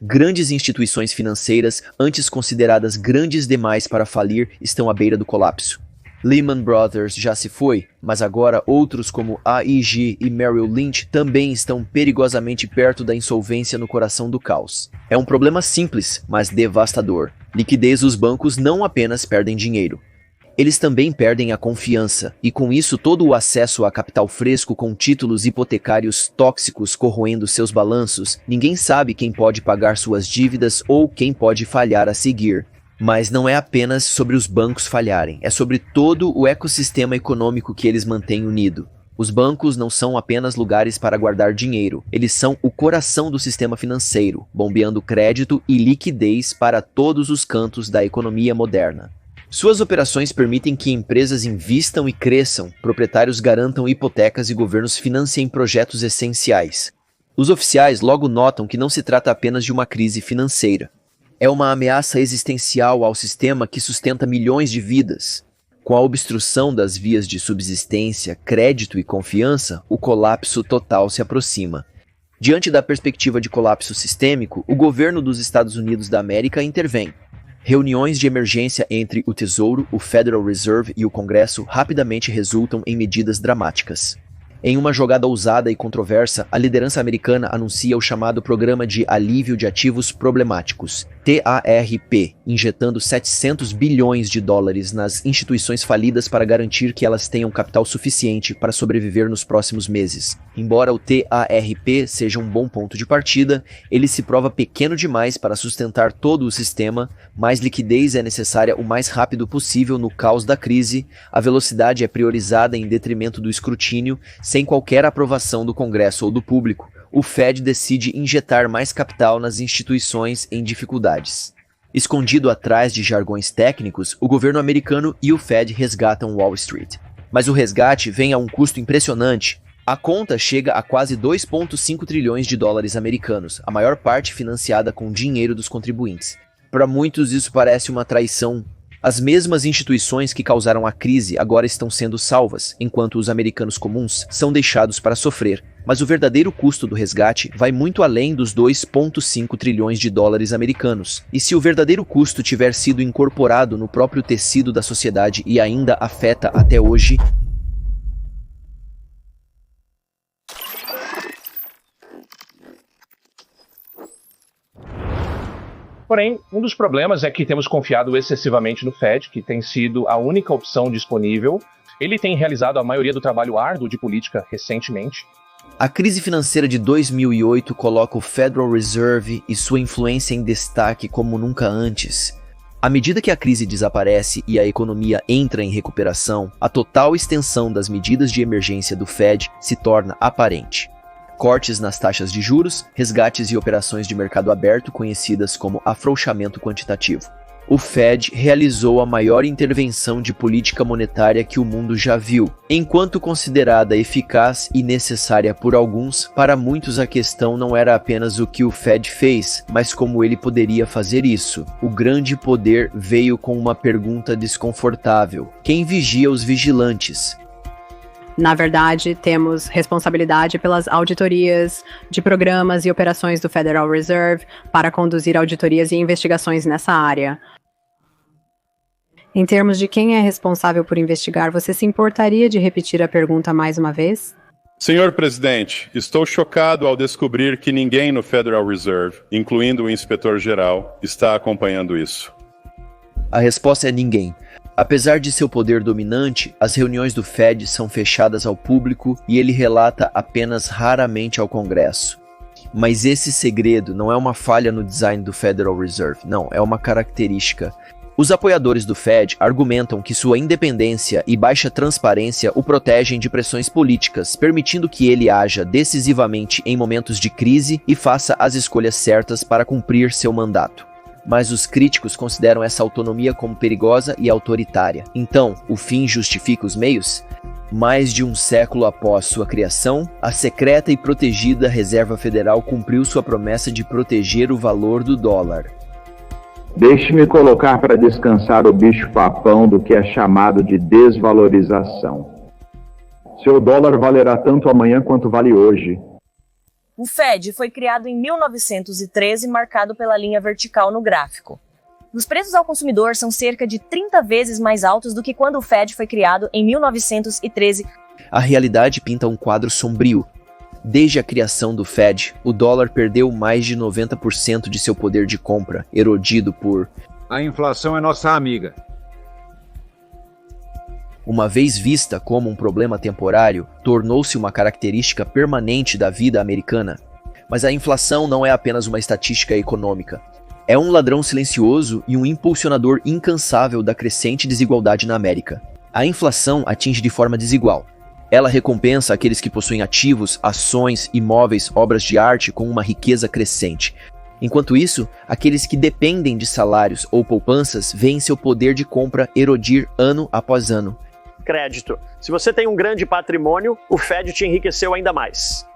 Grandes instituições financeiras, antes consideradas grandes demais para falir, estão à beira do colapso. Lehman Brothers já se foi, mas agora outros como AIG e Merrill Lynch também estão perigosamente perto da insolvência no coração do caos. É um problema simples, mas devastador. Liquidez dos bancos não apenas perdem dinheiro. Eles também perdem a confiança, e com isso todo o acesso a capital fresco com títulos hipotecários tóxicos corroendo seus balanços. Ninguém sabe quem pode pagar suas dívidas ou quem pode falhar a seguir. Mas não é apenas sobre os bancos falharem, é sobre todo o ecossistema econômico que eles mantêm unido. Os bancos não são apenas lugares para guardar dinheiro, eles são o coração do sistema financeiro, bombeando crédito e liquidez para todos os cantos da economia moderna. Suas operações permitem que empresas invistam e cresçam, proprietários garantam hipotecas e governos financiem projetos essenciais. Os oficiais logo notam que não se trata apenas de uma crise financeira. É uma ameaça existencial ao sistema que sustenta milhões de vidas. Com a obstrução das vias de subsistência, crédito e confiança, o colapso total se aproxima. Diante da perspectiva de colapso sistêmico, o governo dos Estados Unidos da América intervém. Reuniões de emergência entre o Tesouro, o Federal Reserve e o Congresso rapidamente resultam em medidas dramáticas. Em uma jogada ousada e controversa, a liderança americana anuncia o chamado Programa de Alívio de Ativos Problemáticos, TARP, injetando 700 bilhões de dólares nas instituições falidas para garantir que elas tenham capital suficiente para sobreviver nos próximos meses. Embora o TARP seja um bom ponto de partida, ele se prova pequeno demais para sustentar todo o sistema. Mais liquidez é necessária o mais rápido possível no caos da crise, a velocidade é priorizada em detrimento do escrutínio, sem qualquer aprovação do Congresso ou do público. O Fed decide injetar mais capital nas instituições em dificuldades. Escondido atrás de jargões técnicos, o governo americano e o Fed resgatam Wall Street. Mas o resgate vem a um custo impressionante. A conta chega a quase 2,5 trilhões de dólares americanos, a maior parte financiada com dinheiro dos contribuintes. Para muitos isso parece uma traição. As mesmas instituições que causaram a crise agora estão sendo salvas, enquanto os americanos comuns são deixados para sofrer. Mas o verdadeiro custo do resgate vai muito além dos 2,5 trilhões de dólares americanos. E se o verdadeiro custo tiver sido incorporado no próprio tecido da sociedade e ainda afeta até hoje, Porém, um dos problemas é que temos confiado excessivamente no Fed, que tem sido a única opção disponível. Ele tem realizado a maioria do trabalho árduo de política recentemente. A crise financeira de 2008 coloca o Federal Reserve e sua influência em destaque como nunca antes. À medida que a crise desaparece e a economia entra em recuperação, a total extensão das medidas de emergência do Fed se torna aparente. Cortes nas taxas de juros, resgates e operações de mercado aberto conhecidas como afrouxamento quantitativo. O Fed realizou a maior intervenção de política monetária que o mundo já viu. Enquanto considerada eficaz e necessária por alguns, para muitos a questão não era apenas o que o Fed fez, mas como ele poderia fazer isso. O grande poder veio com uma pergunta desconfortável: quem vigia os vigilantes? Na verdade, temos responsabilidade pelas auditorias de programas e operações do Federal Reserve para conduzir auditorias e investigações nessa área. Em termos de quem é responsável por investigar, você se importaria de repetir a pergunta mais uma vez? Senhor presidente, estou chocado ao descobrir que ninguém no Federal Reserve, incluindo o inspetor-geral, está acompanhando isso. A resposta é ninguém. Apesar de seu poder dominante, as reuniões do Fed são fechadas ao público e ele relata apenas raramente ao Congresso. Mas esse segredo não é uma falha no design do Federal Reserve, não, é uma característica. Os apoiadores do Fed argumentam que sua independência e baixa transparência o protegem de pressões políticas, permitindo que ele haja decisivamente em momentos de crise e faça as escolhas certas para cumprir seu mandato. Mas os críticos consideram essa autonomia como perigosa e autoritária. Então, o fim justifica os meios? Mais de um século após sua criação, a secreta e protegida Reserva Federal cumpriu sua promessa de proteger o valor do dólar. Deixe-me colocar para descansar o bicho-papão do que é chamado de desvalorização. Seu dólar valerá tanto amanhã quanto vale hoje. O Fed foi criado em 1913, marcado pela linha vertical no gráfico. Os preços ao consumidor são cerca de 30 vezes mais altos do que quando o Fed foi criado em 1913. A realidade pinta um quadro sombrio. Desde a criação do Fed, o dólar perdeu mais de 90% de seu poder de compra, erodido por... A inflação é nossa amiga. Uma vez vista como um problema temporário, tornou-se uma característica permanente da vida americana. Mas a inflação não é apenas uma estatística econômica. É um ladrão silencioso e um impulsionador incansável da crescente desigualdade na América. A inflação atinge de forma desigual. Ela recompensa aqueles que possuem ativos, ações, imóveis, obras de arte com uma riqueza crescente. Enquanto isso, aqueles que dependem de salários ou poupanças veem seu poder de compra erodir ano após ano. Crédito. Se você tem um grande patrimônio, o Fed te enriqueceu ainda mais.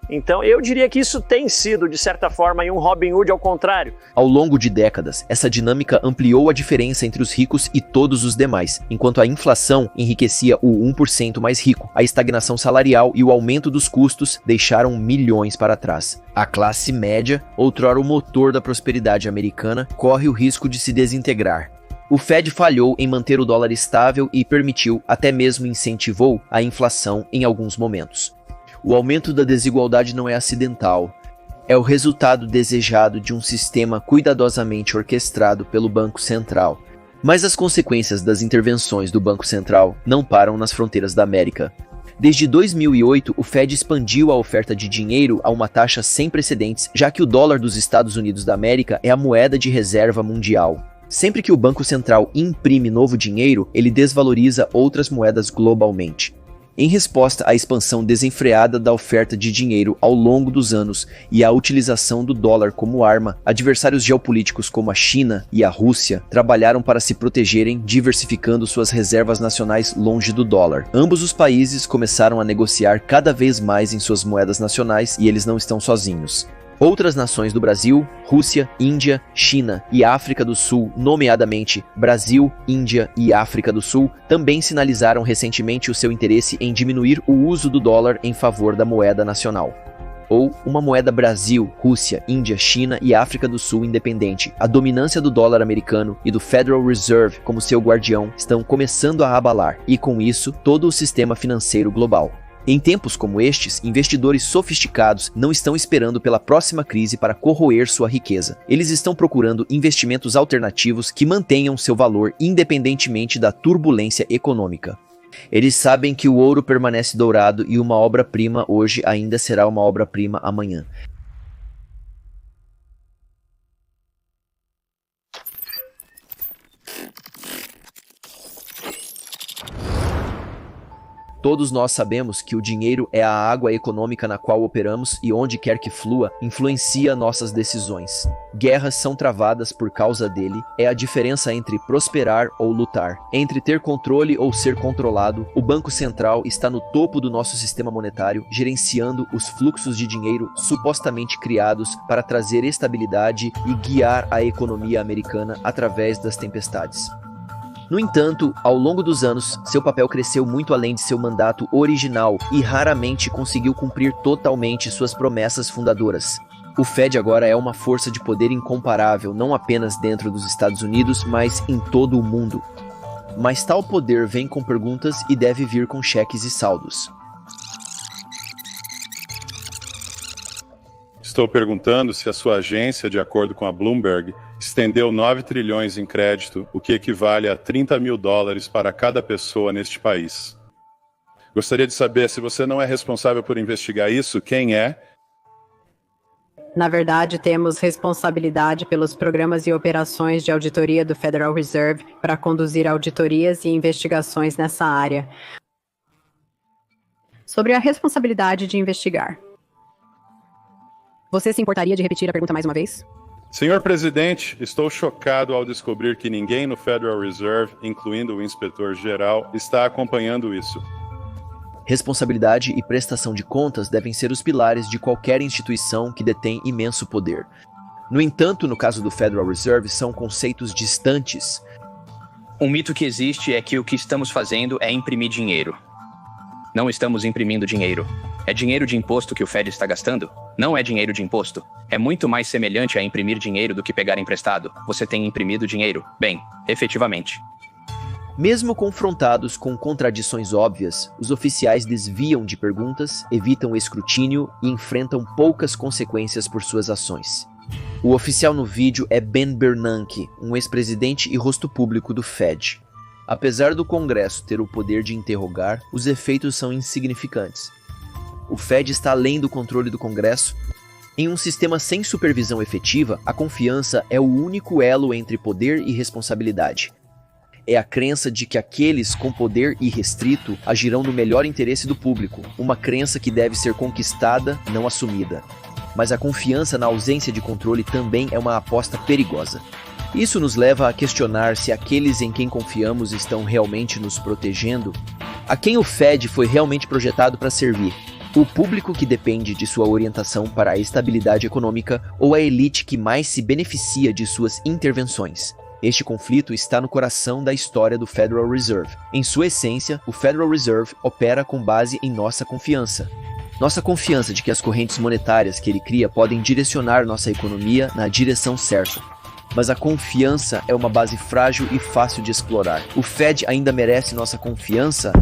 Então, eu diria que isso tem sido, de certa forma, um Robin Hood ao contrário. Ao longo de décadas, essa dinâmica ampliou a diferença entre os ricos e todos os demais, enquanto a inflação enriquecia o 1% mais rico. A estagnação salarial e o aumento dos custos deixaram milhões para trás. A classe média, outrora o motor da prosperidade americana, corre o risco de se desintegrar. O Fed falhou em manter o dólar estável e permitiu, até mesmo incentivou, a inflação em alguns momentos. O aumento da desigualdade não é acidental. É o resultado desejado de um sistema cuidadosamente orquestrado pelo Banco Central. Mas as consequências das intervenções do Banco Central não param nas fronteiras da América. Desde 2008, o Fed expandiu a oferta de dinheiro a uma taxa sem precedentes, já que o dólar dos Estados Unidos da América é a moeda de reserva mundial. Sempre que o Banco Central imprime novo dinheiro, ele desvaloriza outras moedas globalmente. Em resposta à expansão desenfreada da oferta de dinheiro ao longo dos anos e à utilização do dólar como arma, adversários geopolíticos como a China e a Rússia trabalharam para se protegerem, diversificando suas reservas nacionais longe do dólar. Ambos os países começaram a negociar cada vez mais em suas moedas nacionais e eles não estão sozinhos. Outras nações do Brasil, Rússia, Índia, China e África do Sul, nomeadamente Brasil, Índia e África do Sul, também sinalizaram recentemente o seu interesse em diminuir o uso do dólar em favor da moeda nacional. Ou uma moeda Brasil, Rússia, Índia, China e África do Sul independente. A dominância do dólar americano e do Federal Reserve como seu guardião estão começando a abalar, e com isso, todo o sistema financeiro global. Em tempos como estes, investidores sofisticados não estão esperando pela próxima crise para corroer sua riqueza. Eles estão procurando investimentos alternativos que mantenham seu valor independentemente da turbulência econômica. Eles sabem que o ouro permanece dourado e uma obra-prima hoje ainda será uma obra-prima amanhã. Todos nós sabemos que o dinheiro é a água econômica na qual operamos e onde quer que flua, influencia nossas decisões. Guerras são travadas por causa dele, é a diferença entre prosperar ou lutar. Entre ter controle ou ser controlado, o Banco Central está no topo do nosso sistema monetário, gerenciando os fluxos de dinheiro supostamente criados para trazer estabilidade e guiar a economia americana através das tempestades. No entanto, ao longo dos anos, seu papel cresceu muito além de seu mandato original e raramente conseguiu cumprir totalmente suas promessas fundadoras. O Fed agora é uma força de poder incomparável, não apenas dentro dos Estados Unidos, mas em todo o mundo. Mas tal poder vem com perguntas e deve vir com cheques e saldos. Estou perguntando se a sua agência, de acordo com a Bloomberg, estendeu 9 trilhões em crédito, o que equivale a 30 mil dólares para cada pessoa neste país. Gostaria de saber, se você não é responsável por investigar isso, quem é? Na verdade, temos responsabilidade pelos programas e operações de auditoria do Federal Reserve para conduzir auditorias e investigações nessa área. Sobre a responsabilidade de investigar. Você se importaria de repetir a pergunta mais uma vez? Senhor presidente, estou chocado ao descobrir que ninguém no Federal Reserve, incluindo o inspetor-geral, está acompanhando isso. Responsabilidade e prestação de contas devem ser os pilares de qualquer instituição que detém imenso poder. No entanto, no caso do Federal Reserve, são conceitos distantes. Um mito que existe é que o que estamos fazendo é imprimir dinheiro. Não estamos imprimindo dinheiro. É dinheiro de imposto que o Fed está gastando? Não é dinheiro de imposto. É muito mais semelhante a imprimir dinheiro do que pegar emprestado. Você tem imprimido dinheiro. Bem, efetivamente. Mesmo confrontados com contradições óbvias, os oficiais desviam de perguntas, evitam escrutínio e enfrentam poucas consequências por suas ações. O oficial no vídeo é Ben Bernanke, um ex-presidente e rosto público do Fed. Apesar do Congresso ter o poder de interrogar, os efeitos são insignificantes. O Fed está além do controle do Congresso. Em um sistema sem supervisão efetiva, a confiança é o único elo entre poder e responsabilidade. É a crença de que aqueles com poder irrestrito agirão no melhor interesse do público, uma crença que deve ser conquistada, não assumida. Mas a confiança na ausência de controle também é uma aposta perigosa. Isso nos leva a questionar se aqueles em quem confiamos estão realmente nos protegendo. A quem o Fed foi realmente projetado para servir? O público que depende de sua orientação para a estabilidade econômica ou a elite que mais se beneficia de suas intervenções? Este conflito está no coração da história do Federal Reserve. Em sua essência, o Federal Reserve opera com base em nossa confiança. Nossa confiança de que as correntes monetárias que ele cria podem direcionar nossa economia na direção certa. Mas a confiança é uma base frágil e fácil de explorar. O Fed ainda merece nossa confiança?